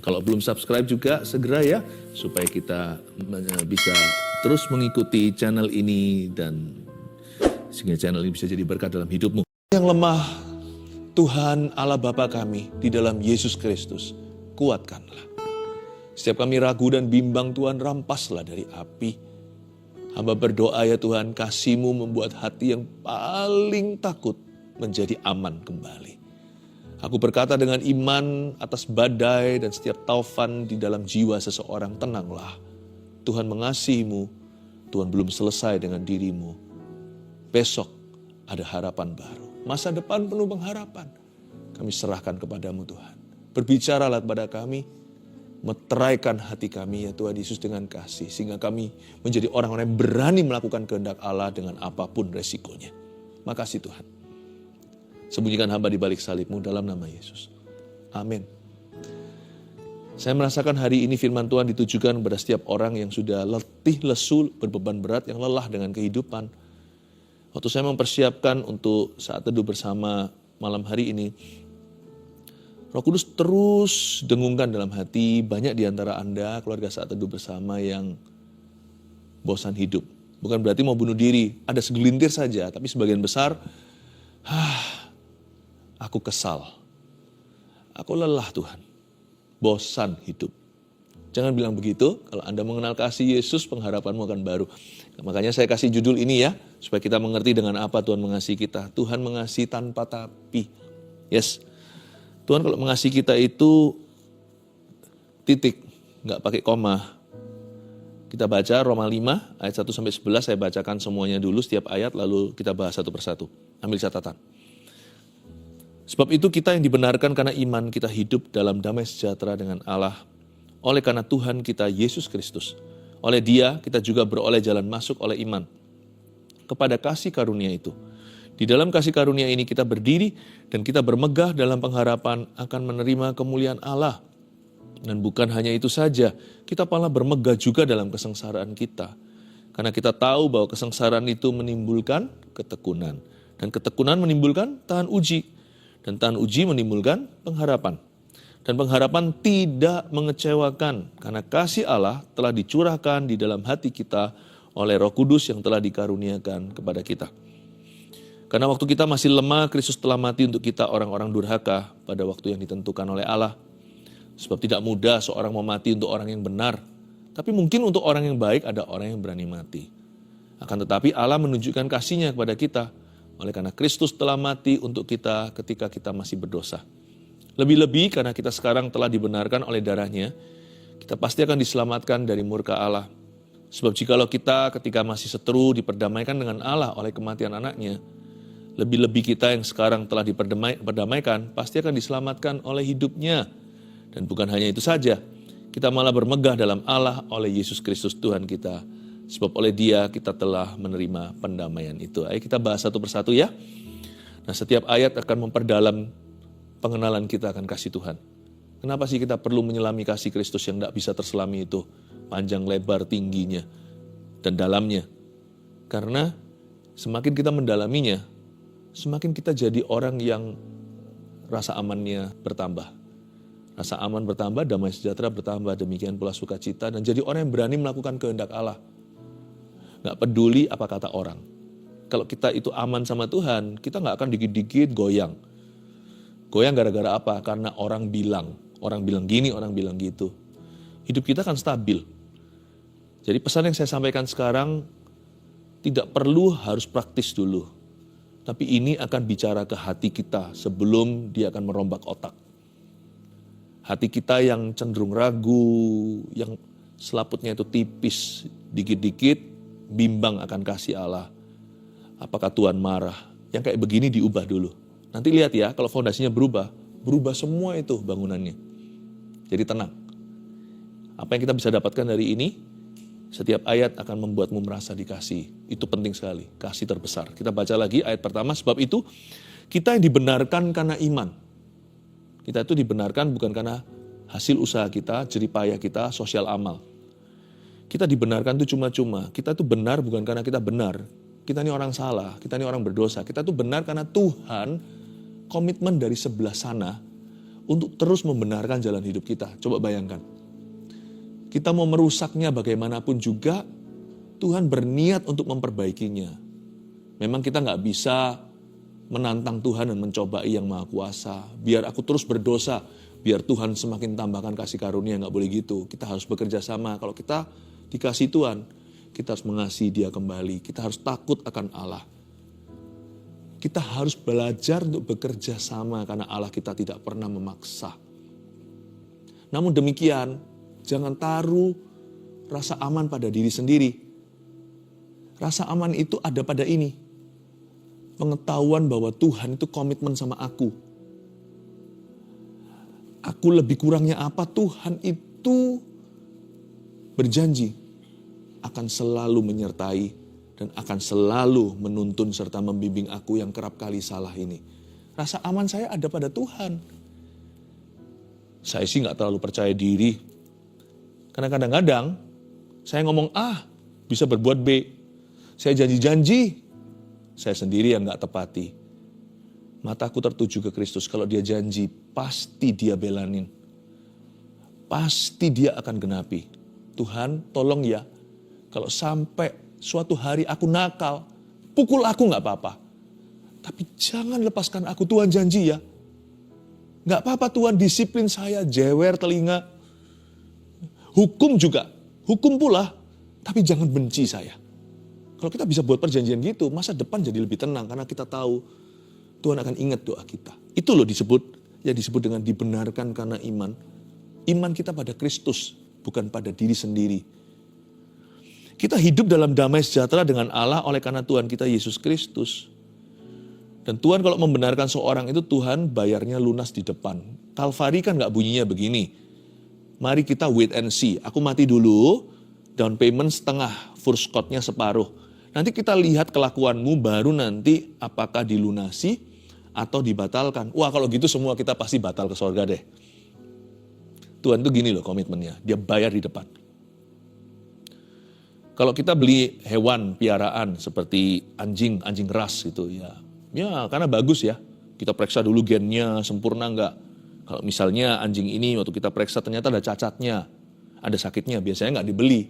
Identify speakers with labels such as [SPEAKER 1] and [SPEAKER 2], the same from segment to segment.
[SPEAKER 1] Kalau belum subscribe juga segera ya, supaya kita bisa terus mengikuti channel ini dan sehingga channel ini bisa jadi berkat dalam hidupmu. Yang lemah, Tuhan Allah Bapa kami di dalam Yesus Kristus, kuatkanlah. Setiap kami ragu dan bimbang, Tuhan rampaslah dari api. Hamba berdoa ya Tuhan, kasih-Mu membuat hati yang paling takut menjadi aman kembali. Aku berkata dengan iman atas badai dan setiap taufan di dalam jiwa seseorang, tenanglah. Tuhan mengasihi-Mu, Tuhan belum selesai dengan dirimu. Besok ada harapan baru. Masa depan penuh pengharapan. Kami serahkan kepadamu Tuhan. Berbicaralah kepada kami, meteraikan hati kami ya Tuhan Yesus dengan kasih. Sehingga kami menjadi orang-orang yang berani melakukan kehendak Allah dengan apapun resikonya. Makasih Tuhan. Sembunyikan hamba di balik salib-Mu dalam nama Yesus. Amin. Saya merasakan hari ini firman Tuhan ditujukan kepada setiap orang yang sudah letih, lesu, berbeban berat, yang lelah dengan kehidupan. Waktu saya mempersiapkan untuk saat teduh bersama malam hari ini, Roh Kudus terus dengungkan dalam hati banyak di antara Anda, keluarga saat teduh bersama yang bosan hidup. Bukan berarti mau bunuh diri, ada segelintir saja, tapi sebagian besar, aku kesal, aku lelah Tuhan, bosan hidup. Jangan bilang begitu, kalau Anda mengenal kasih Yesus, pengharapanmu akan baru. Makanya saya kasih judul ini ya, supaya kita mengerti dengan apa Tuhan mengasihi kita. Tuhan mengasihi tanpa tapi. Yes, Tuhan kalau mengasihi kita itu titik, nggak pakai koma. Kita baca Roma 5 ayat 1-11, saya bacakan semuanya dulu setiap ayat, lalu kita bahas satu persatu. Ambil catatan. Sebab itu kita yang dibenarkan karena iman, kita hidup dalam damai sejahtera dengan Allah. Oleh karena Tuhan kita Yesus Kristus. Oleh Dia kita juga beroleh jalan masuk oleh iman kepada kasih karunia itu. Di dalam kasih karunia ini kita berdiri dan kita bermegah dalam pengharapan akan menerima kemuliaan Allah. Dan bukan hanya itu saja, kita malah bermegah juga dalam kesengsaraan kita. Karena kita tahu bahwa kesengsaraan itu menimbulkan ketekunan. Dan ketekunan menimbulkan tahan uji. Dan tahan uji menimbulkan pengharapan. Dan pengharapan tidak mengecewakan, karena kasih Allah telah dicurahkan di dalam hati kita oleh Roh Kudus yang telah dikaruniakan kepada kita. Karena waktu kita masih lemah, Kristus telah mati untuk kita orang-orang durhaka pada waktu yang ditentukan oleh Allah. Sebab tidak mudah seorang mau mati untuk orang yang benar, tapi mungkin untuk orang yang baik ada orang yang berani mati. Akan tetapi Allah menunjukkan kasih-Nya kepada kita, oleh karena Kristus telah mati untuk kita ketika kita masih berdosa. Lebih-lebih karena kita sekarang telah dibenarkan oleh darah-Nya, kita pasti akan diselamatkan dari murka Allah. Sebab jikalau kita ketika masih seteru diperdamaikan dengan Allah oleh kematian anak-Nya, lebih-lebih kita yang sekarang telah diperdamaikan pasti akan diselamatkan oleh hidup-Nya. Dan bukan hanya itu saja, kita malah bermegah dalam Allah oleh Yesus Kristus Tuhan kita. Sebab oleh Dia kita telah menerima pendamaian itu. Ayo kita bahas satu persatu ya. Nah, setiap ayat akan memperdalam pengenalan kita akan kasih Tuhan. Kenapa sih kita perlu menyelami kasih Kristus yang tidak bisa terselami itu? Panjang, lebar, tingginya, dan dalamnya. Karena semakin kita mendalaminya, semakin kita jadi orang yang rasa amannya bertambah. Rasa aman bertambah, damai sejahtera bertambah, demikian pula sukacita, dan jadi orang yang berani melakukan kehendak Allah. Gak peduli apa kata orang. Kalau kita itu aman sama Tuhan, kita gak akan dikit-dikit goyang. Goyang gara-gara apa? Karena orang bilang gini, orang bilang gitu. Hidup kita kan stabil. Jadi pesan yang saya sampaikan sekarang tidak perlu harus praktis dulu. Tapi ini akan bicara ke hati kita sebelum dia akan merombak otak. Hati kita yang cenderung ragu, yang selaputnya itu tipis, dikit-dikit bimbang akan kasih Allah. Apakah Tuhan marah? Yang kayak begini diubah dulu. Nanti lihat ya, kalau fondasinya berubah semua itu bangunannya. Jadi tenang. Apa yang kita bisa dapatkan dari ini, setiap ayat akan membuatmu merasa dikasih. Itu penting sekali, kasih terbesar. Kita baca lagi ayat pertama, sebab itu kita yang dibenarkan karena iman. Kita itu dibenarkan bukan karena hasil usaha kita, jeripayah kita, sosial amal. Kita dibenarkan itu cuma-cuma. Kita itu benar bukan karena kita benar. Kita ini orang salah, kita ini orang berdosa. Kita itu benar karena Tuhan komitmen dari sebelah sana untuk terus membenarkan jalan hidup kita. Coba bayangkan. Kita mau merusaknya bagaimanapun juga, Tuhan berniat untuk memperbaikinya. Memang kita nggak bisa menantang Tuhan dan mencobai yang Maha Kuasa. Biar aku terus berdosa, biar Tuhan semakin tambahkan kasih karunia, nggak boleh gitu. Kita harus bekerja sama. Kalau kita dikasih Tuhan, kita harus mengasihi Dia kembali. Kita harus takut akan Allah. Kita harus belajar untuk bekerja sama karena Allah kita tidak pernah memaksa. Namun demikian, jangan taruh rasa aman pada diri sendiri. Rasa aman itu ada pada ini. Pengetahuan bahwa Tuhan itu komitmen sama aku. Aku lebih kurangnya apa, Tuhan itu berjanji akan selalu menyertai dan akan selalu menuntun serta membimbing aku yang kerap kali salah ini. Rasa aman saya ada pada Tuhan. Saya sih gak terlalu percaya diri. Karena kadang-kadang saya ngomong A, bisa berbuat B. Saya janji-janji, saya sendiri yang gak tepati. Mataku tertuju ke Kristus. Kalau Dia janji, pasti Dia belanin. Pasti Dia akan genapi. Tuhan, tolong ya, kalau sampai suatu hari aku nakal, pukul aku gak apa-apa. Tapi jangan lepaskan aku, Tuhan janji ya. Gak apa-apa Tuhan, disiplin saya, jewer telinga. Hukum juga, hukum pula, tapi jangan benci saya. Kalau kita bisa buat perjanjian gitu, masa depan jadi lebih tenang karena kita tahu Tuhan akan ingat doa kita. Itu loh yang disebut dengan dibenarkan karena iman. Iman kita pada Kristus, bukan pada diri sendiri. Kita hidup dalam damai sejahtera dengan Allah oleh karena Tuhan kita Yesus Kristus. Dan Tuhan kalau membenarkan seorang itu, Tuhan bayarnya lunas di depan. Kalvari kan gak bunyinya begini. Mari kita wait and see. Aku mati dulu, down payment setengah, first cost-nya separuh. Nanti kita lihat kelakuanmu, baru nanti apakah dilunasi atau dibatalkan. Wah kalau gitu semua kita pasti batal ke surga deh. Tuhan tuh gini loh komitmennya, Dia bayar di depan. Kalau kita beli hewan piaraan seperti anjing ras gitu ya karena bagus ya. Kita periksa dulu gennya sempurna enggak. Kalau misalnya anjing ini waktu kita periksa ternyata ada cacatnya, ada sakitnya, biasanya enggak dibeli.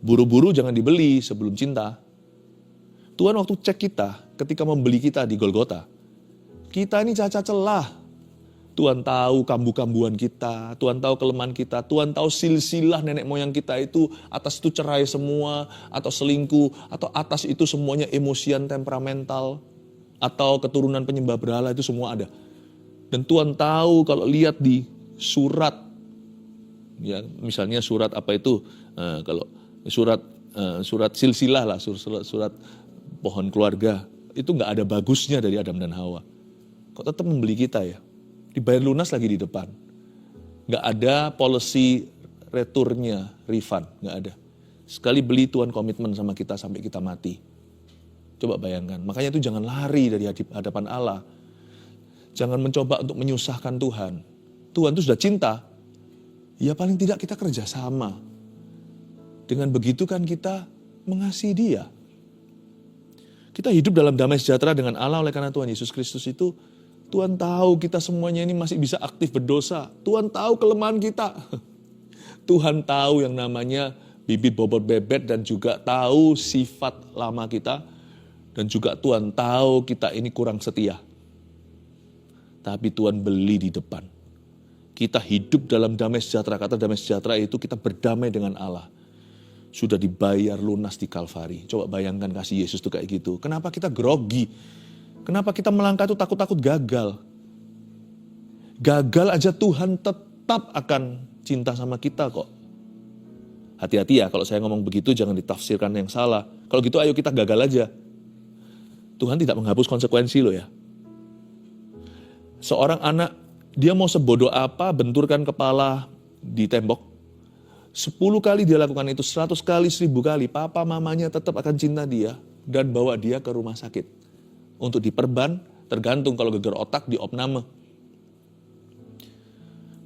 [SPEAKER 1] Buru-buru jangan dibeli sebelum cinta. Tuhan waktu cek kita ketika membeli kita di Golgota, kita ini cacat celah. Tuhan tahu kambuh-kambuhan kita, Tuhan tahu kelemahan kita, Tuhan tahu silsilah nenek moyang kita itu, atas itu cerai semua, atau selingkuh, atau atas itu semuanya emosian temperamental, atau keturunan penyembah berhala itu semua ada. Dan Tuhan tahu kalau lihat di surat, ya misalnya surat apa itu, kalau surat silsilah lah, surat pohon keluarga, itu gak ada bagusnya dari Adam dan Hawa. Kok tetap membeli kita ya? Dibayar lunas lagi di depan. Gak ada policy returnya, refund, gak ada. Sekali beli Tuhan komitmen sama kita sampai kita mati. Coba bayangkan, makanya itu jangan lari dari hadapan Allah. Jangan mencoba untuk menyusahkan Tuhan. Tuhan itu sudah cinta. Ya paling tidak kita kerjasama. Dengan begitu kan kita mengasihi Dia. Kita hidup dalam damai sejahtera dengan Allah oleh karena Tuhan Yesus Kristus itu, Tuhan tahu kita semuanya ini masih bisa aktif berdosa. Tuhan tahu kelemahan kita. Tuhan tahu yang namanya bibit bobot bebet dan juga tahu sifat lama kita. Dan juga Tuhan tahu kita ini kurang setia. Tapi Tuhan beli di depan. Kita hidup dalam damai sejahtera. Kata damai sejahtera itu kita berdamai dengan Allah. Sudah dibayar lunas di Kalvari. Coba bayangkan kasih Yesus itu kayak gitu. Kenapa kita grogi? Kenapa kita melangkah itu takut-takut gagal? Gagal aja Tuhan tetap akan cinta sama kita kok. Hati-hati ya kalau saya ngomong begitu jangan ditafsirkan yang salah. Kalau gitu ayo kita gagal aja. Tuhan tidak menghapus konsekuensi loh ya. Seorang anak dia mau sebodoh apa benturkan kepala di tembok. 10 kali dia lakukan itu, 100 kali, 1000 kali. Papa mamanya tetap akan cinta dia dan bawa dia ke rumah sakit. Untuk diperban, tergantung kalau geger otak di opname.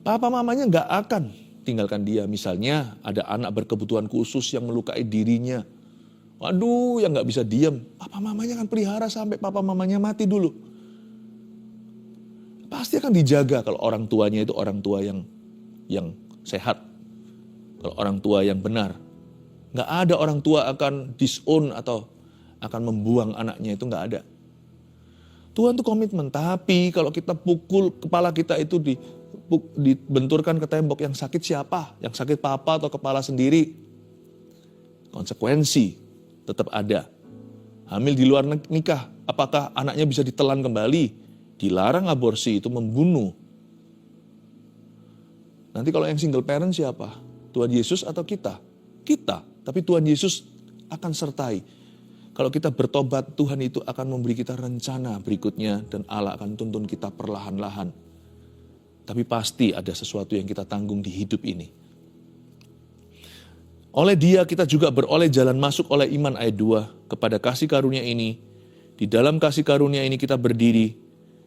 [SPEAKER 1] Papa mamanya gak akan tinggalkan dia. Misalnya ada anak berkebutuhan khusus yang melukai dirinya. Waduh, yang gak bisa diam. Papa mamanya akan pelihara sampai papa mamanya mati dulu. pasti akan dijaga kalau orang tuanya itu orang tua yang sehat. Kalau orang tua yang benar. Nggak ada orang tua akan disown atau akan membuang anaknya, itu nggak ada. Tuhan tuh komitmen, tapi kalau kita pukul kepala kita itu dibenturkan ke tembok, yang sakit siapa? Yang sakit papa atau kepala sendiri? Konsekuensi tetap ada. Hamil di luar nikah, apakah anaknya bisa ditelan kembali? Dilarang aborsi, itu membunuh. Nanti kalau yang single parent siapa? Tuhan Yesus atau kita? Kita, tapi Tuhan Yesus akan sertai. Kalau kita bertobat, Tuhan itu akan memberi kita rencana berikutnya dan Allah akan tuntun kita perlahan-lahan. Tapi pasti ada sesuatu yang kita tanggung di hidup ini. Oleh Dia kita juga beroleh jalan masuk oleh iman ayat 2 kepada kasih karunia ini. Di dalam kasih karunia ini kita berdiri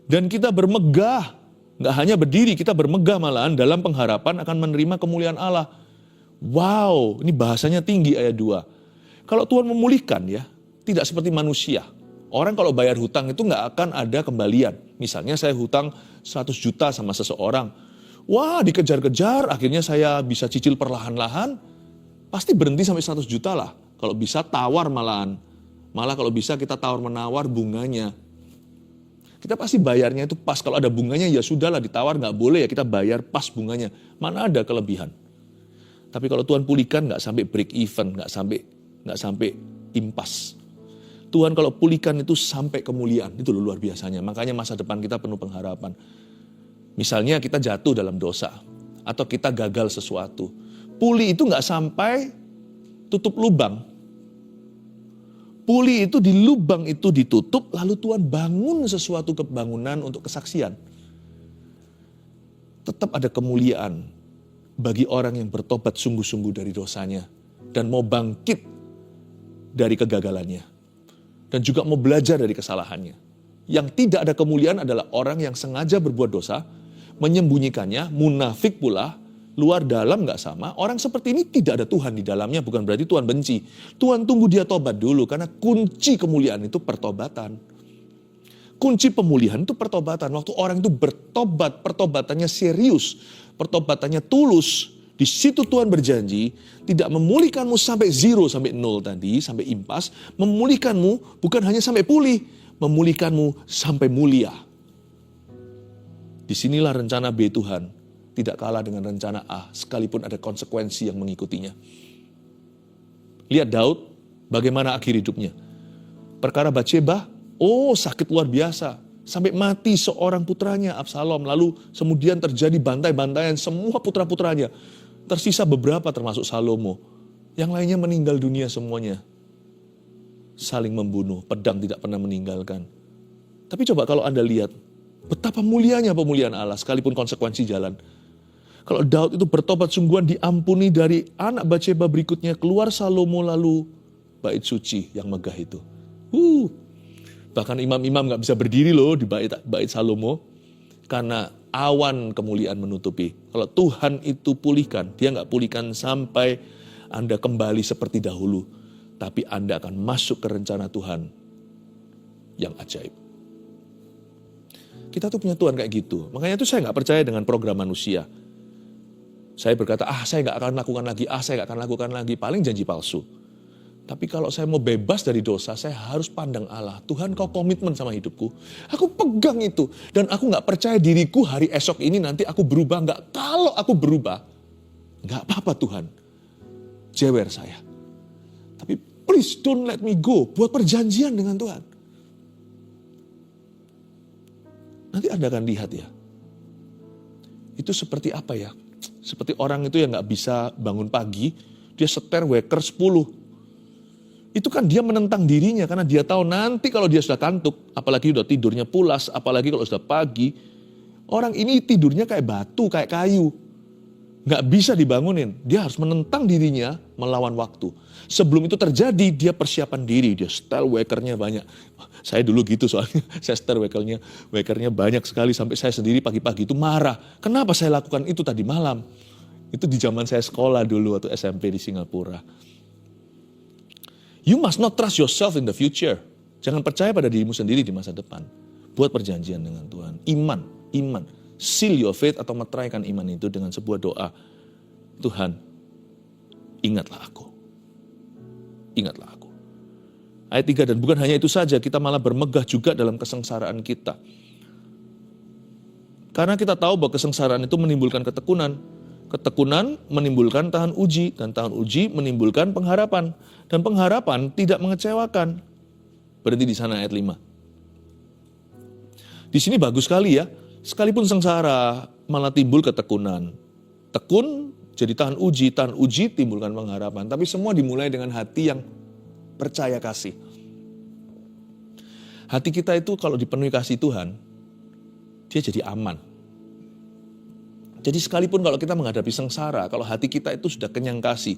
[SPEAKER 1] dan kita bermegah. Nggak hanya berdiri, kita bermegah malahan dalam pengharapan akan menerima kemuliaan Allah. Wow, ini bahasanya tinggi ayat 2. Kalau Tuhan memulihkan ya, tidak seperti manusia. Orang kalau bayar hutang itu nggak akan ada kembalian. Misalnya saya hutang 100 juta sama seseorang. Wah, dikejar-kejar, akhirnya saya bisa cicil perlahan-lahan. Pasti berhenti sampai 100 juta lah. Kalau bisa tawar malahan. Malah kalau bisa kita tawar-menawar bunganya. Kita pasti bayarnya itu pas. Kalau ada bunganya ya sudahlah, ditawar nggak boleh ya, kita bayar pas bunganya. Mana ada kelebihan. Tapi kalau Tuhan pulihkan nggak sampai break even, nggak sampai impas. Tuhan kalau pulihkan itu sampai kemuliaan, itu luar biasanya. Makanya masa depan kita penuh pengharapan. Misalnya kita jatuh dalam dosa, atau kita gagal sesuatu. Pulih itu nggak sampai tutup lubang. Pulih itu di lubang itu ditutup, lalu Tuhan bangun sesuatu kebangunan untuk kesaksian. Tetap ada kemuliaan bagi orang yang bertobat sungguh-sungguh dari dosanya. Dan mau bangkit dari kegagalannya. Dan juga mau belajar dari kesalahannya. Yang tidak ada kemuliaan adalah orang yang sengaja berbuat dosa, menyembunyikannya, munafik pula, luar dalam gak sama. Orang seperti ini tidak ada Tuhan di dalamnya, bukan berarti Tuhan benci. Tuhan tunggu dia tobat dulu, karena kunci kemuliaan itu pertobatan. Kunci pemulihan itu pertobatan. Waktu orang itu bertobat, pertobatannya serius, pertobatannya tulus. Di situ Tuhan berjanji tidak memulihkanmu sampai 0, sampai 0 tadi, sampai impas. Memulihkanmu bukan hanya sampai pulih, memulihkanmu sampai mulia. Disinilah rencana B Tuhan, tidak kalah dengan rencana A, sekalipun ada konsekuensi yang mengikutinya. Lihat Daud, bagaimana akhir hidupnya. Perkara Batsheba, sakit luar biasa. Sampai mati seorang putranya, Absalom. Lalu kemudian terjadi bantai-bantaian semua putra-putranya. Tersisa beberapa termasuk Salomo. Yang lainnya meninggal dunia semuanya. Saling membunuh, pedang tidak pernah meninggalkan. Tapi coba kalau Anda lihat, betapa mulianya pemulihan Allah sekalipun konsekuensi jalan. Kalau Daud itu bertobat sungguhan, diampuni dari anak Batsheba berikutnya, keluar Salomo lalu bait suci yang megah itu. Bahkan imam-imam gak bisa berdiri loh di bait Salomo. Karena awan kemuliaan menutupi. Kalau Tuhan itu pulihkan, dia gak pulihkan sampai Anda kembali seperti dahulu. Tapi Anda akan masuk ke rencana Tuhan yang ajaib. Kita tuh punya Tuhan kayak gitu. Makanya itu saya gak percaya dengan program manusia. Saya berkata, saya gak akan lakukan lagi, saya gak akan lakukan lagi. Paling janji palsu. Tapi kalau saya mau bebas dari dosa, saya harus pandang Allah. Tuhan, kau komitmen sama hidupku. Aku pegang itu. Dan aku gak percaya diriku hari esok ini nanti aku berubah. Enggak. Kalau aku berubah, gak apa-apa Tuhan. Jewer saya. Tapi please don't let me go. Buat perjanjian dengan Tuhan. Nanti Anda akan lihat ya. Itu seperti apa ya? Seperti orang itu yang gak bisa bangun pagi. Dia seter waker 10. Itu kan dia menentang dirinya karena dia tahu nanti kalau dia sudah kantuk, apalagi sudah tidurnya pulas, apalagi kalau sudah pagi, orang ini tidurnya kayak batu, kayak kayu. Nggak bisa dibangunin, dia harus menentang dirinya melawan waktu. Sebelum itu terjadi, dia persiapan diri, dia setel wakernya banyak. Saya dulu gitu soalnya, saya setel wakernya banyak sekali sampai saya sendiri pagi-pagi itu marah. Kenapa saya lakukan itu tadi malam? Itu di zaman saya sekolah dulu waktu SMP di Singapura. You must not trust yourself in the future. Jangan percaya pada dirimu sendiri di masa depan. Buat perjanjian dengan Tuhan. Iman. iman. Seal your faith atau meteraikan iman itu dengan sebuah doa. Tuhan, ingatlah aku. Ingatlah aku. Ayat 3, dan bukan hanya itu saja, kita malah bermegah juga dalam kesengsaraan kita. Karena kita tahu bahwa kesengsaraan itu menimbulkan ketekunan. Ketekunan menimbulkan tahan uji, dan tahan uji menimbulkan pengharapan. Dan pengharapan tidak mengecewakan. Berhenti di sana ayat 5. Di sini bagus sekali ya, sekalipun sengsara malah timbul ketekunan. Tekun jadi tahan uji timbulkan pengharapan. Tapi semua dimulai dengan hati yang percaya kasih. Hati kita itu kalau dipenuhi kasih Tuhan, dia jadi aman. Jadi sekalipun kalau kita menghadapi sengsara, kalau hati kita itu sudah kenyang kasih,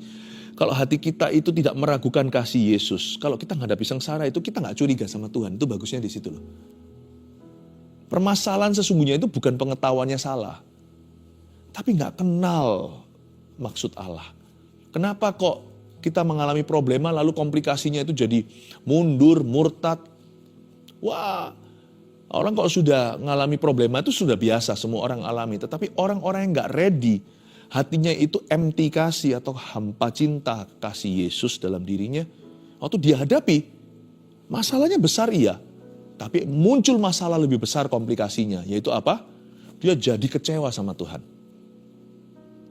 [SPEAKER 1] kalau hati kita itu tidak meragukan kasih Yesus, kalau kita menghadapi sengsara itu kita nggak curiga sama Tuhan, itu bagusnya di situ loh. Permasalahan sesungguhnya itu bukan pengetahuannya salah, tapi nggak kenal maksud Allah. Kenapa kok kita mengalami problema lalu komplikasinya itu jadi mundur, murtad. Wah, orang kok sudah mengalami problema itu sudah biasa, semua orang alami. Tetapi orang-orang yang gak ready, hatinya itu empty kasih atau hampa cinta kasih Yesus dalam dirinya. Waktu dia hadapi, masalahnya besar iya. Tapi muncul masalah lebih besar komplikasinya, yaitu apa? Dia jadi kecewa sama Tuhan.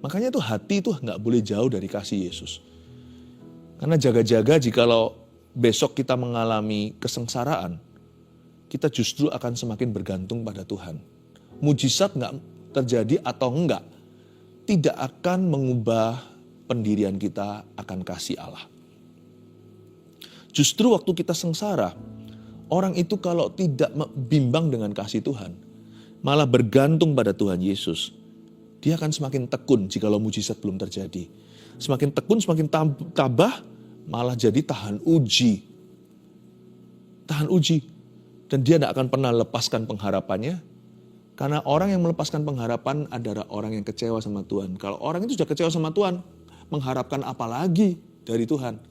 [SPEAKER 1] Makanya itu hati itu gak boleh jauh dari kasih Yesus. Karena jaga-jaga jikalau besok kita mengalami kesengsaraan, kita justru akan semakin bergantung pada Tuhan. Mujizat nggak terjadi atau enggak, tidak akan mengubah pendirian kita akan kasih Allah. Justru waktu kita sengsara, orang itu kalau tidak bimbang dengan kasih Tuhan, malah bergantung pada Tuhan Yesus, dia akan semakin tekun jikalau mujizat belum terjadi. Semakin tekun, semakin tabah, malah jadi tahan uji. Tahan uji. Dan dia tidak akan pernah lepaskan pengharapannya. Karena orang yang melepaskan pengharapan adalah orang yang kecewa sama Tuhan. Kalau orang itu sudah kecewa sama Tuhan, mengharapkan apa lagi dari Tuhan?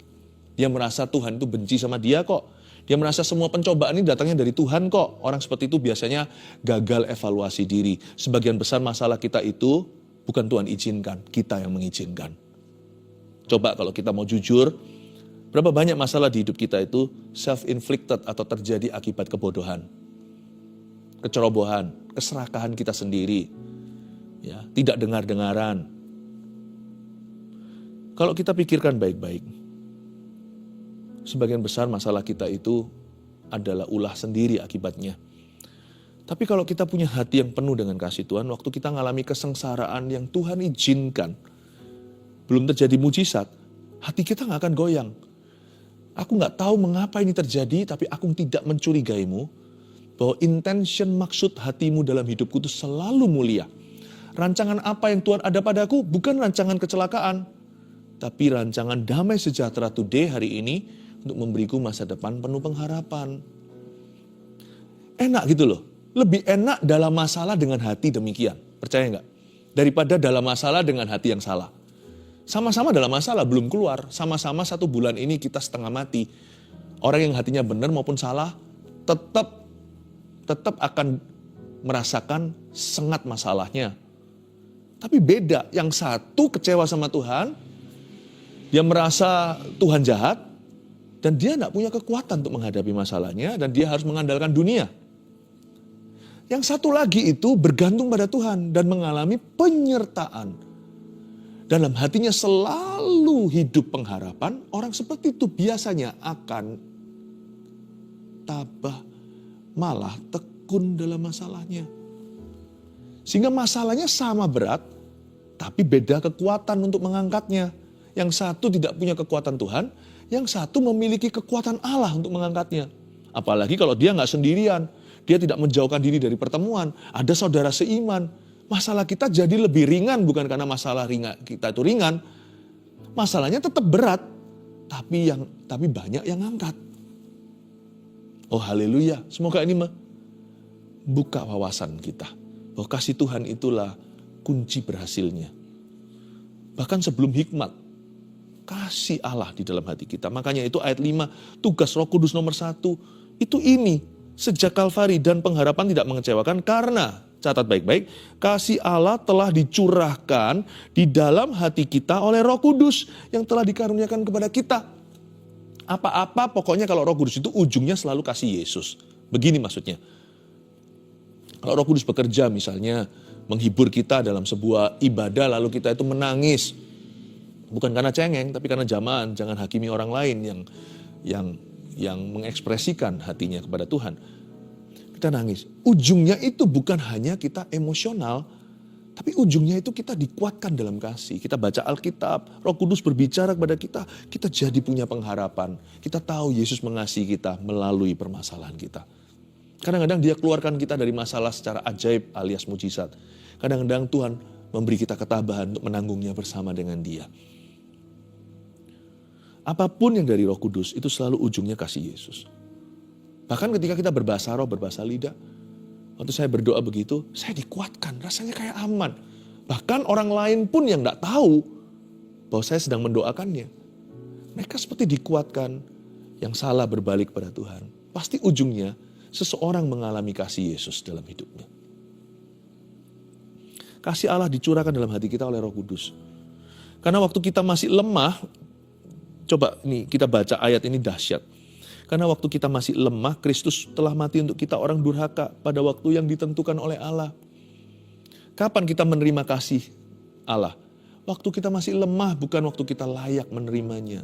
[SPEAKER 1] Dia merasa Tuhan itu benci sama dia kok. Dia merasa semua pencobaan ini datangnya dari Tuhan kok. Orang seperti itu biasanya gagal evaluasi diri. Sebagian besar masalah kita itu bukan Tuhan izinkan, kita yang mengizinkan. Coba kalau kita mau jujur, berapa banyak masalah di hidup kita itu self-inflicted atau terjadi akibat kebodohan, kecerobohan, keserakahan kita sendiri, ya, tidak dengar-dengaran. Kalau kita pikirkan baik-baik, sebagian besar masalah kita itu adalah ulah sendiri akibatnya. Tapi kalau kita punya hati yang penuh dengan kasih Tuhan, waktu kita mengalami kesengsaraan yang Tuhan izinkan, belum terjadi mujizat, hati kita gak akan goyang. Aku gak tahu mengapa ini terjadi, tapi aku tidak mencurigaimu, bahwa intention maksud hatimu dalam hidupku itu selalu mulia. Rancangan apa yang Tuhan ada padaku bukan rancangan kecelakaan, tapi rancangan damai sejahtera today hari ini untuk memberiku masa depan penuh pengharapan. Enak gitu loh, lebih enak dalam masalah dengan hati demikian, percaya gak? Daripada dalam masalah dengan hati yang salah. Sama-sama dalam masalah, belum keluar. Sama-sama 1 bulan ini kita setengah mati. Orang yang hatinya benar maupun salah, tetap akan merasakan sengat masalahnya. Tapi beda, yang satu kecewa sama Tuhan, dia merasa Tuhan jahat, dan dia tidak punya kekuatan untuk menghadapi masalahnya, dan dia harus mengandalkan dunia. Yang satu lagi itu bergantung pada Tuhan, dan mengalami penyertaan. Dalam hatinya selalu hidup pengharapan, orang seperti itu biasanya akan tabah, malah tekun dalam masalahnya. Sehingga masalahnya sama berat, tapi beda kekuatan untuk mengangkatnya. Yang satu tidak punya kekuatan Tuhan, yang satu memiliki kekuatan Allah untuk mengangkatnya. Apalagi kalau dia nggak sendirian, dia tidak menjauhkan diri dari pertemuan, ada saudara seiman. Masalah kita jadi lebih ringan, bukan karena masalah kita itu ringan. Masalahnya tetap berat, tapi banyak yang angkat. Oh haleluya, semoga ini membuka wawasan kita. Bahwa kasih Tuhan itulah kunci berhasilnya. Bahkan sebelum hikmat, kasih Allah di dalam hati kita. Makanya itu ayat 5, tugas Roh Kudus nomor 1, itu ini. Sejak Kalvari dan pengharapan tidak mengecewakan karena catat baik-baik, kasih Allah telah dicurahkan di dalam hati kita oleh Roh Kudus yang telah dikaruniakan kepada kita. Apa-apa pokoknya kalau Roh Kudus itu ujungnya selalu kasih Yesus. Begini maksudnya. Kalau Roh Kudus bekerja misalnya menghibur kita dalam sebuah ibadah lalu kita itu menangis. Bukan karena cengeng tapi karena jangan hakimi orang lain yang mengekspresikan hatinya kepada Tuhan. Kita nangis. Ujungnya itu bukan hanya kita emosional, tapi ujungnya itu kita dikuatkan dalam kasih. Kita baca Alkitab, Roh Kudus berbicara kepada kita, kita jadi punya pengharapan. Kita tahu Yesus mengasihi kita melalui permasalahan kita. Kadang-kadang Dia keluarkan kita dari masalah secara ajaib alias mujizat. Kadang-kadang Tuhan memberi kita ketabahan untuk menanggungnya bersama dengan Dia. Apapun yang dari Roh Kudus itu selalu ujungnya kasih Yesus. Bahkan ketika kita berbahasa roh, berbahasa lidah, waktu saya berdoa begitu, saya dikuatkan, rasanya kayak aman. Bahkan orang lain pun yang tidak tahu bahwa saya sedang mendoakannya. Mereka seperti dikuatkan, yang salah berbalik pada Tuhan. Pasti ujungnya seseorang mengalami kasih Yesus dalam hidupnya. Kasih Allah dicurahkan dalam hati kita oleh Roh Kudus. Karena waktu kita masih lemah, coba nih kita baca ayat ini dahsyat. Karena waktu kita masih lemah, Kristus telah mati untuk kita orang durhaka pada waktu yang ditentukan oleh Allah. Kapan kita menerima kasih Allah? Waktu kita masih lemah, bukan waktu kita layak menerimanya.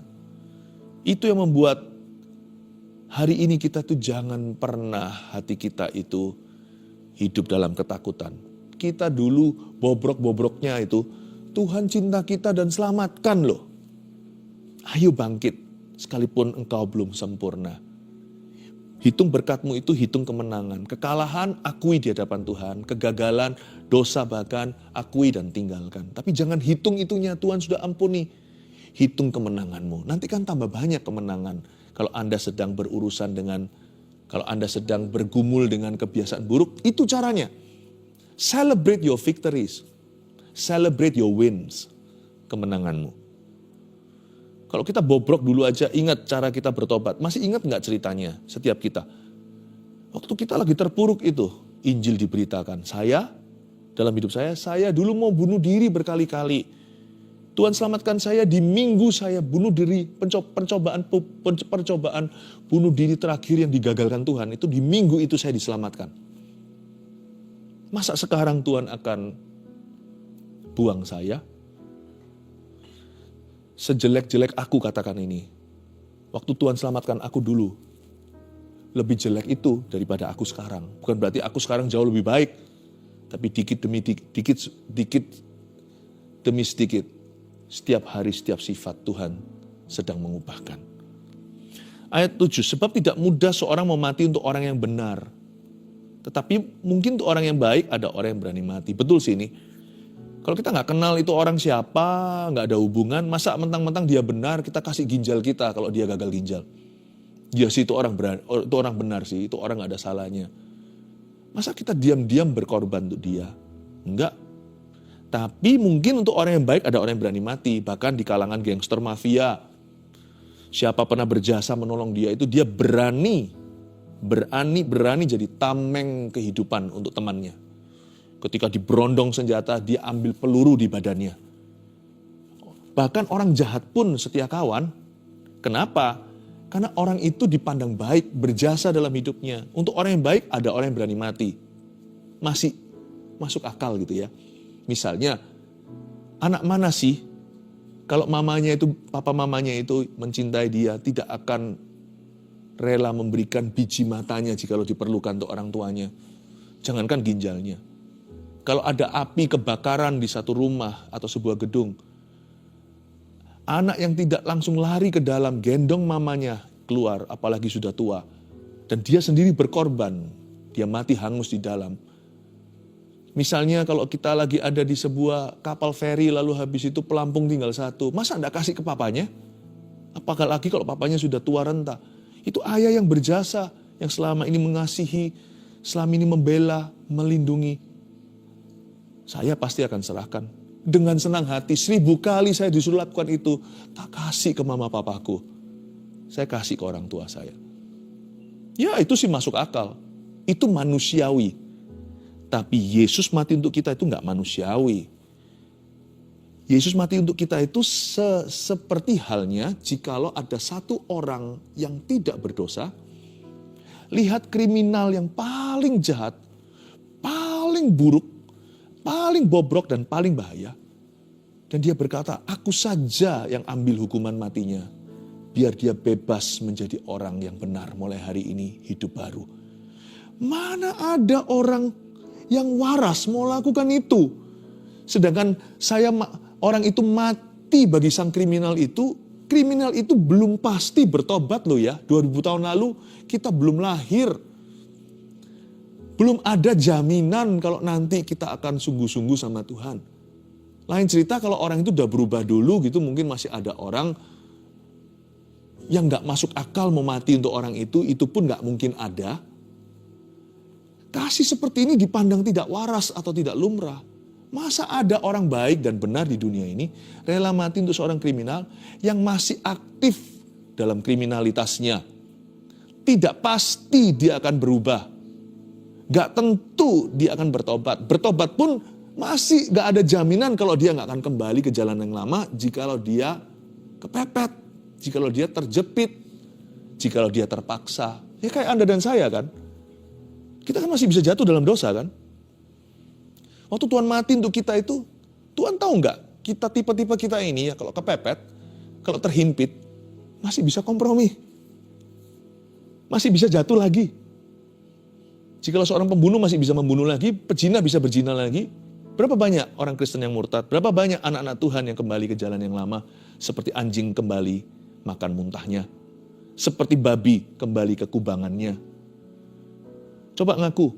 [SPEAKER 1] Itu yang membuat hari ini kita tuh jangan pernah hati kita itu hidup dalam ketakutan. Kita dulu bobrok-bobroknya itu, Tuhan cinta kita dan selamatkan loh. Ayo bangkit. Sekalipun engkau belum sempurna. Hitung berkatmu itu hitung kemenangan. Kekalahan akui di hadapan Tuhan. Kegagalan, dosa bahkan akui dan tinggalkan. Tapi jangan hitung itunya, Tuhan sudah ampuni. Hitung kemenanganmu. Nanti kan tambah banyak kemenangan. Kalau Anda sedang kalau Anda sedang bergumul dengan kebiasaan buruk, itu caranya. Celebrate your victories. Celebrate your wins. Kemenanganmu. Kalau kita bobrok dulu aja, ingat cara kita bertobat. Masih ingat nggak ceritanya setiap kita? Waktu kita lagi terpuruk itu, Injil diberitakan. Dalam hidup saya dulu mau bunuh diri berkali-kali. Tuhan selamatkan saya di minggu saya bunuh diri, percobaan bunuh diri terakhir yang digagalkan Tuhan. Itu di minggu itu saya diselamatkan. Masa sekarang Tuhan akan buang saya? Sejelek-jelek aku katakan ini. Waktu Tuhan selamatkan aku dulu. Lebih jelek itu daripada aku sekarang. Bukan berarti aku sekarang jauh lebih baik. Tapi dikit demi sedikit. Setiap hari, setiap sifat Tuhan sedang mengubahkan. Ayat 7. Sebab tidak mudah seorang mau mati untuk orang yang benar. Tetapi mungkin untuk orang yang baik ada orang yang berani mati. Betul sih ini. Kalau kita nggak kenal itu orang siapa, nggak ada hubungan, masa mentang-mentang dia benar, kita kasih ginjal kita kalau dia gagal ginjal. Dia sih itu orang benar sih, itu orang nggak ada salahnya. Masa kita diam-diam berkorban untuk dia? Enggak. Tapi mungkin untuk orang yang baik ada orang yang berani mati, bahkan di kalangan gangster mafia. Siapa pernah berjasa menolong dia itu dia berani jadi tameng kehidupan untuk temannya. Ketika diberondong senjata, dia ambil peluru di badannya. Bahkan orang jahat pun setia kawan. Kenapa? Karena orang itu dipandang baik, berjasa dalam hidupnya. Untuk orang yang baik, ada orang yang berani mati. Masih masuk akal gitu ya. Misalnya, anak mana sih? Kalau papa mamanya itu mencintai dia, tidak akan rela memberikan biji matanya jikalau diperlukan untuk orang tuanya. Jangankan ginjalnya. Kalau ada api kebakaran di satu rumah atau sebuah gedung, anak yang tidak langsung lari ke dalam, gendong mamanya keluar, apalagi sudah tua. Dan dia sendiri berkorban, dia mati hangus di dalam. Misalnya kalau kita lagi ada di sebuah kapal feri, lalu habis itu pelampung tinggal satu, masa enggak kasih ke papanya? Apalagi kalau papanya sudah tua renta. Itu ayah yang berjasa, yang selama ini mengasihi, selama ini membela, melindungi. Saya pasti akan serahkan. Dengan senang hati, 1000 kali saya disuruh lakukan itu. Tak kasih ke mama papaku. Saya kasih ke orang tua saya. Ya itu sih masuk akal. Itu manusiawi. Tapi Yesus mati untuk kita itu nggak manusiawi. Yesus mati untuk kita itu seperti halnya jikalau ada satu orang yang tidak berdosa, lihat kriminal yang paling jahat, paling buruk, paling bobrok dan paling bahaya. Dan dia berkata, aku saja yang ambil hukuman matinya. Biar dia bebas menjadi orang yang benar mulai hari ini hidup baru. Mana ada orang yang waras mau lakukan itu. Sedangkan orang itu mati bagi sang kriminal itu belum pasti bertobat loh ya. 2000 tahun lalu kita belum lahir. Belum ada jaminan kalau nanti kita akan sungguh-sungguh sama Tuhan. Lain cerita kalau orang itu udah berubah dulu gitu, mungkin masih ada orang yang gak masuk akal mau mati untuk orang itu pun gak mungkin ada. Kasih seperti ini dipandang tidak waras atau tidak lumrah. Masa ada orang baik dan benar di dunia ini rela mati untuk seorang kriminal yang masih aktif dalam kriminalitasnya. Tidak pasti dia akan berubah. Gak tentu dia akan bertobat. Bertobat pun masih gak ada jaminan kalau dia gak akan kembali ke jalan yang lama jikalau dia kepepet, jikalau dia terjepit, jikalau dia terpaksa. Ya kayak Anda dan saya kan. Kita kan masih bisa jatuh dalam dosa kan. Waktu Tuhan mati untuk kita itu, Tuhan tahu nggak? Kita tipe-tipe kita ini ya kalau kepepet, kalau terhimpit, masih bisa kompromi. Masih bisa jatuh lagi. Jikalau seorang pembunuh masih bisa membunuh lagi, pezina bisa berzina lagi. Berapa banyak orang Kristen yang murtad? Berapa banyak anak-anak Tuhan yang kembali ke jalan yang lama? Seperti anjing kembali makan muntahnya. Seperti babi kembali ke kubangannya. Coba ngaku.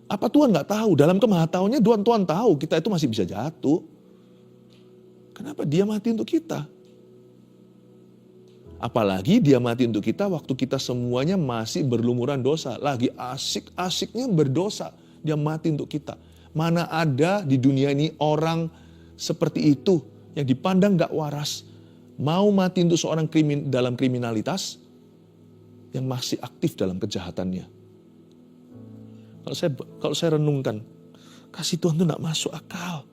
[SPEAKER 1] Apa Tuhan gak tahu? Dalam kemahatauannya Tuhan tahu kita itu masih bisa jatuh. Kenapa dia mati untuk kita? Apalagi dia mati untuk kita waktu kita semuanya masih berlumuran dosa. Lagi asik-asiknya berdosa. Dia mati untuk kita. Mana ada di dunia ini orang seperti itu yang dipandang gak waras. Mau mati untuk seorang dalam kriminalitas yang masih aktif dalam kejahatannya. Kalau saya renungkan, kasih Tuhan itu gak masuk akal.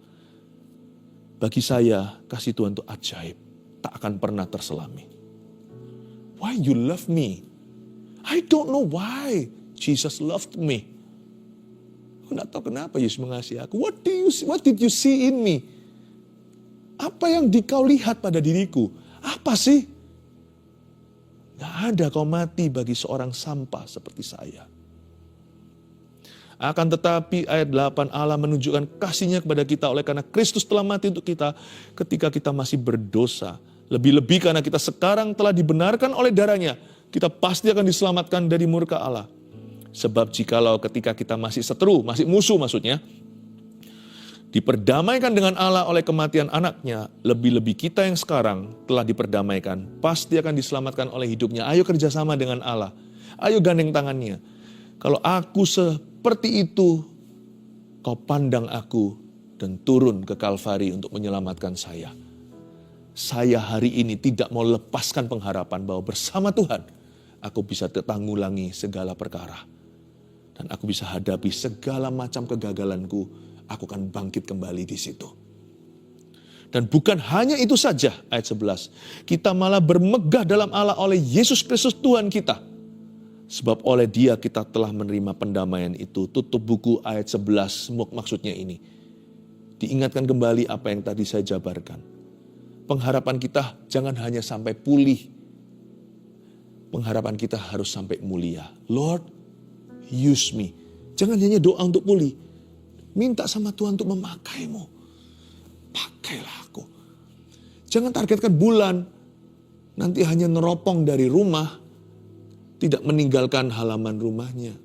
[SPEAKER 1] Bagi saya, kasih Tuhan itu ajaib. Tak akan pernah terselami. Why you love me? I don't know why Jesus loved me. Aku gak tahu kenapa Yesus mengasihi aku. What did you see in me? Apa yang kau lihat pada diriku? Apa sih? Gak ada kau mati bagi seorang sampah seperti saya. Akan tetapi ayat 8 Allah menunjukkan kasih-Nya kepada kita oleh karena Kristus telah mati untuk kita ketika kita masih berdosa. Lebih-lebih karena kita sekarang telah dibenarkan oleh darah-Nya, kita pasti akan diselamatkan dari murka Allah. Sebab jikalau ketika kita masih seteru, masih musuh maksudnya, diperdamaikan dengan Allah oleh kematian anaknya, lebih-lebih kita yang sekarang telah diperdamaikan, pasti akan diselamatkan oleh hidupnya. Ayo kerjasama dengan Allah, ayo gandeng tangannya. Kalau aku seperti itu, kau pandang aku dan turun ke Kalvari untuk menyelamatkan saya. Saya hari ini tidak mau lepaskan pengharapan bahwa bersama Tuhan, aku bisa tanggulangi segala perkara. Dan aku bisa hadapi segala macam kegagalanku, aku akan bangkit kembali di situ. Dan bukan hanya itu saja, ayat 11. Kita malah bermegah dalam Allah oleh Yesus Kristus Tuhan kita. Sebab oleh Dia kita telah menerima pendamaian itu. Tutup buku ayat 11, maksudnya ini. Diingatkan kembali apa yang tadi saya jabarkan. Pengharapan kita jangan hanya sampai pulih. Pengharapan kita harus sampai mulia. Lord, use me. Jangan hanya doa untuk pulih. Minta sama Tuhan untuk memakaimu. Pakailah aku. Jangan targetkan bulan. Nanti hanya neropong dari rumah. Tidak meninggalkan halaman rumahnya.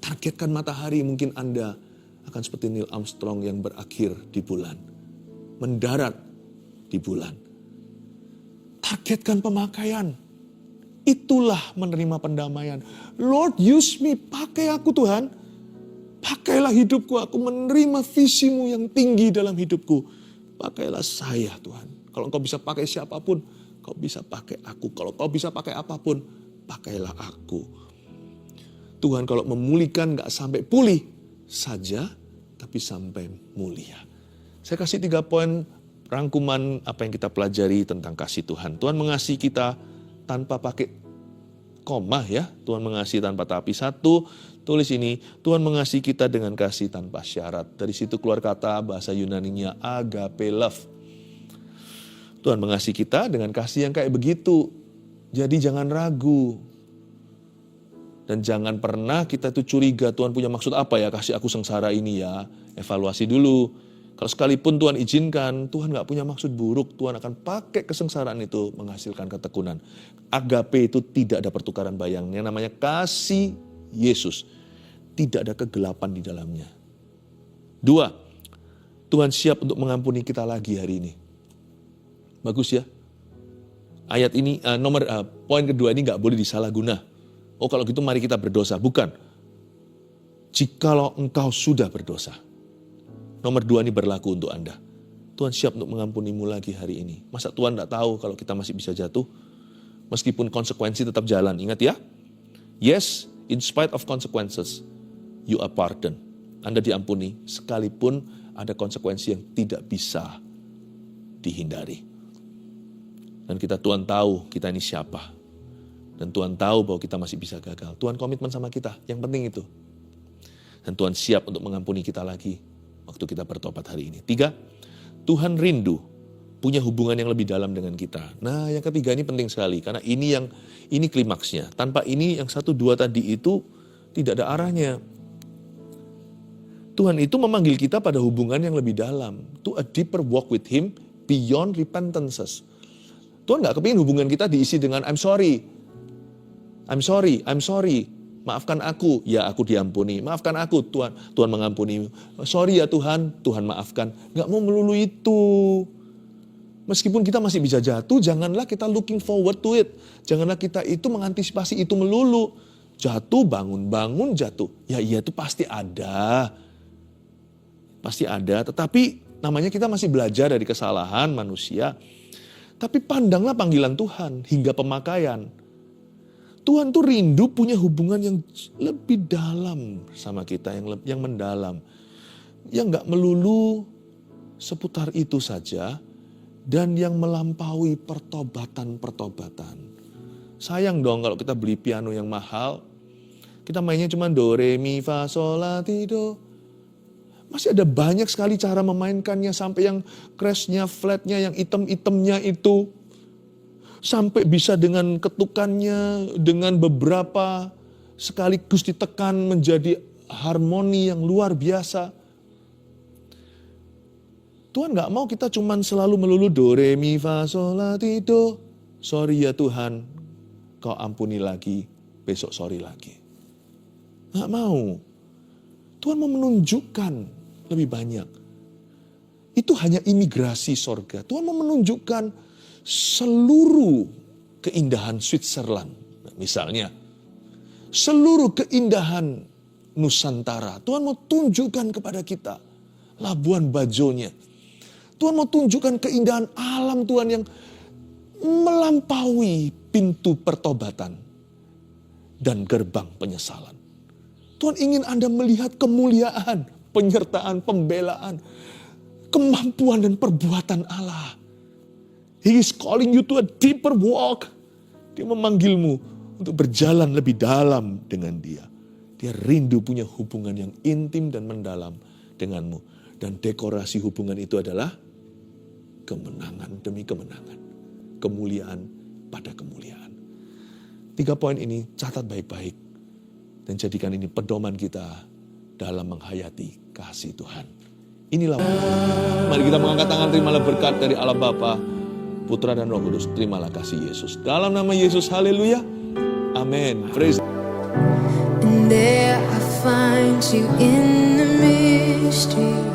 [SPEAKER 1] Targetkan matahari, mungkin Anda akan seperti Neil Armstrong yang berakhir di bulan. Mendarat di bulan. Targetkan pemakaian. Itulah menerima pendamaian. Lord, use me, pakai aku Tuhan. Pakailah hidupku, aku menerima visimu yang tinggi dalam hidupku. Pakailah saya Tuhan. Kalau Engkau bisa pakai siapapun, Kau bisa pakai aku. Kalau Kau bisa pakai apapun, pakailah aku. Tuhan kalau memulihkan gak sampai pulih, saja, tapi sampai mulia. Saya kasih 3 poin rangkuman apa yang kita pelajari tentang kasih Tuhan. Tuhan mengasihi kita tanpa pakai koma ya. Tuhan mengasihi tanpa tapi. 1, tulis ini, Tuhan mengasihi kita dengan kasih tanpa syarat. Dari situ keluar kata bahasa Yunaninya agape love. Tuhan mengasihi kita dengan kasih yang kayak begitu. Jadi jangan ragu. Dan jangan pernah kita tuh curiga, Tuhan punya maksud apa ya kasih aku sengsara ini ya. Evaluasi dulu. Kalau sekalipun Tuhan izinkan, Tuhan gak punya maksud buruk. Tuhan akan pakai kesengsaraan itu menghasilkan ketekunan. Agape itu tidak ada pertukaran bayang. Yang namanya kasih Yesus. Tidak ada kegelapan di dalamnya. 2, Tuhan siap untuk mengampuni kita lagi hari ini. Bagus ya. Ayat ini, poin kedua ini gak boleh disalahguna. Oh kalau gitu mari kita berdosa. Bukan. Jikalau engkau sudah berdosa. Nomor 2 ini berlaku untuk Anda. Tuhan siap untuk mengampunimu lagi hari ini. Masa Tuhan tidak tahu kalau kita masih bisa jatuh? Meskipun konsekuensi tetap jalan. Ingat ya. Yes, in spite of consequences, you are pardoned. Anda diampuni sekalipun ada konsekuensi yang tidak bisa dihindari. Dan Tuhan tahu kita ini siapa. Dan Tuhan tahu bahwa kita masih bisa gagal. Tuhan komitmen sama kita. Yang penting itu. Dan Tuhan siap untuk mengampuni kita lagi waktu kita bertobat hari ini. 3, Tuhan rindu punya hubungan yang lebih dalam dengan kita. Nah yang ketiga ini penting sekali. Karena ini klimaksnya. Tanpa ini yang 1, 2 tadi itu tidak ada arahnya. Tuhan itu memanggil kita pada hubungan yang lebih dalam. To a deeper walk with Him beyond repentances. Tuhan gak kepingin hubungan kita diisi dengan I'm sorry. Maafkan aku, ya aku diampuni. Maafkan aku, Tuhan mengampuni. Sorry ya Tuhan maafkan. Gak mau melulu itu. Meskipun kita masih bisa jatuh, janganlah kita looking forward to it. Janganlah kita itu mengantisipasi itu melulu. Jatuh, bangun, jatuh. Ya iya itu pasti ada. Tetapi namanya kita masih belajar dari kesalahan manusia. Tapi pandanglah panggilan Tuhan hingga pemakaian. Tuhan tuh rindu punya hubungan yang lebih dalam sama kita, yang mendalam. Yang gak melulu seputar itu saja, dan yang melampaui pertobatan. Sayang dong kalau kita beli piano yang mahal, kita mainnya cuma do, re, mi, fa, sol, la, ti, do. Masih ada banyak sekali cara memainkannya sampai yang crashnya, flatnya, yang item-itemnya itu. Sampai bisa dengan ketukannya, dengan beberapa sekaligus ditekan menjadi harmoni yang luar biasa. Tuhan gak mau kita cuman selalu melulu do, re, mi, fa, sol, la, ti, do. Sorry ya Tuhan, kau ampuni lagi, besok sorry lagi. Gak mau. Tuhan mau menunjukkan lebih banyak. Itu hanya imigrasi sorga. Tuhan mau menunjukkan seluruh keindahan Switzerland. Misalnya, seluruh keindahan Nusantara. Tuhan mau tunjukkan kepada kita Labuan Bajonya. Tuhan mau tunjukkan keindahan alam Tuhan yang melampaui pintu pertobatan dan gerbang penyesalan. Tuhan ingin Anda melihat kemuliaan, penyertaan, pembelaan, kemampuan dan perbuatan Allah. He is calling you to a deeper walk. Dia memanggilmu untuk berjalan lebih dalam dengan Dia. Dia rindu punya hubungan yang intim dan mendalam denganmu. Dan dekorasi hubungan itu adalah kemenangan demi kemenangan. Kemuliaan pada kemuliaan. 3 poin ini catat baik-baik. Dan jadikan ini pedoman kita dalam menghayati kasih Tuhan. Inilah. Mari kita mengangkat tangan, terimalah berkat dari Allah Bapa, Putra dan Roh Kudus. Terimalah kasih Yesus. Dalam nama Yesus, haleluya. Amin. Praise.
[SPEAKER 2] And there I find you in the mystery.